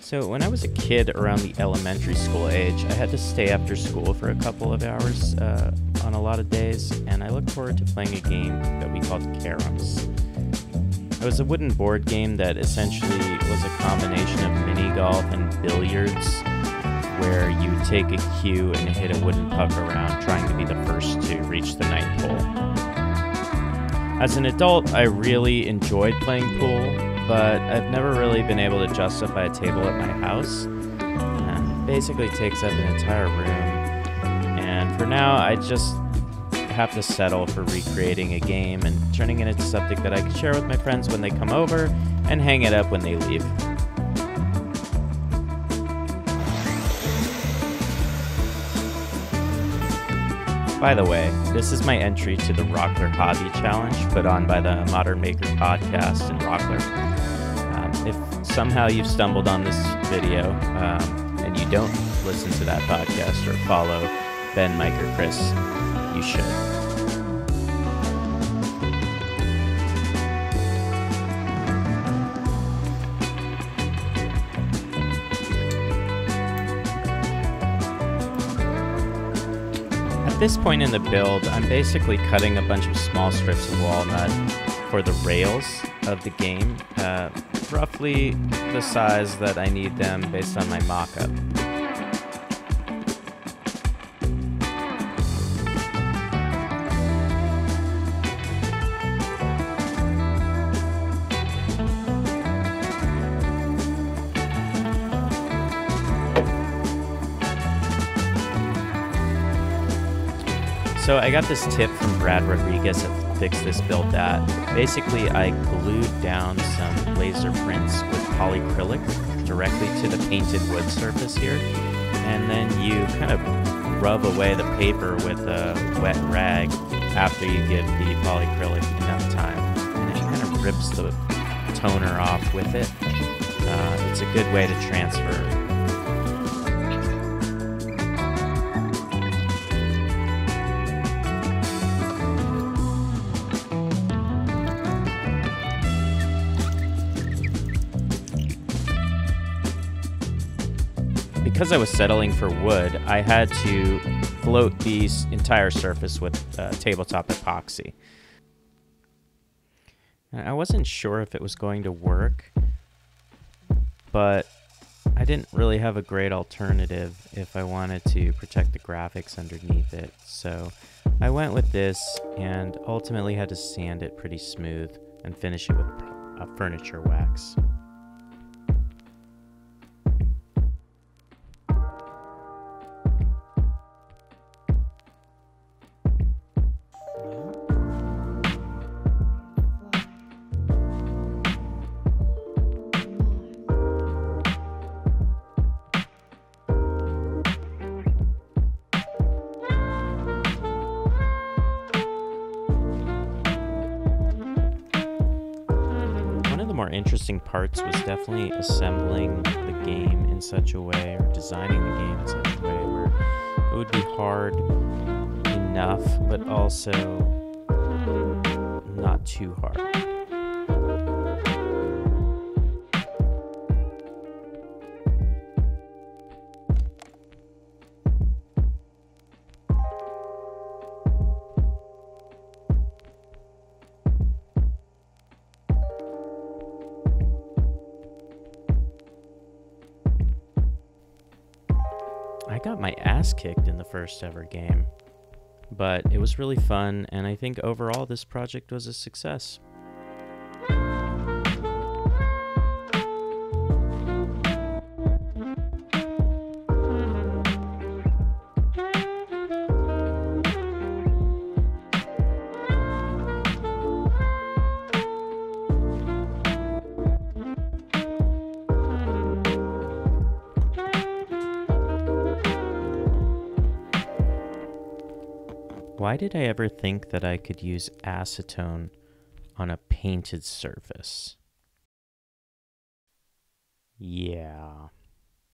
So when I was a kid around the elementary school age, I had to stay after school for a couple of hours on a lot of days, and I looked forward to playing a game that we called caroms. It was a wooden board game that essentially was a combination of mini golf and billiards, where you would take a cue and hit a wooden puck around, trying to be the first to reach the ninth hole. As an adult, I really enjoyed playing pool, but I've never really been able to justify a table at my house. It basically takes up an entire room, and for now I just have to settle for recreating a game and turning it into something that I can share with my friends when they come over and hang it up when they leave. By the way, this is my entry to the Rockler Hobby Challenge put on by the Modern Maker podcast in Rockler. If somehow you've stumbled on this video and you don't listen to that podcast or follow Ben, Mike, or Chris, you should. At this point in the build, I'm basically cutting a bunch of small strips of walnut for the rails of the game, roughly the size that I need them based on my mock-up. So I got this tip from Brad Rodriguez at Fix This Build That. Basically, I glued down some laser prints with polyacrylic directly to the painted wood surface here, and then you kind of rub away the paper with a wet rag after you give the polyacrylic enough time, and it kind of rips the toner off with it. It's a good way to transfer. Because I was settling for wood, I had to float the entire surface with tabletop epoxy. I wasn't sure if it was going to work, but I didn't really have a great alternative if I wanted to protect the graphics underneath it. So I went with this and ultimately had to sand it pretty smooth and finish it with furniture wax. More interesting parts was definitely assembling the game in such a way, or designing the game in such a way where it would be hard enough but also not too hard. I got my ass kicked in the first ever game, but it was really fun, and I think overall this project was a success. Why did I ever think that I could use acetone on a painted surface? Yeah.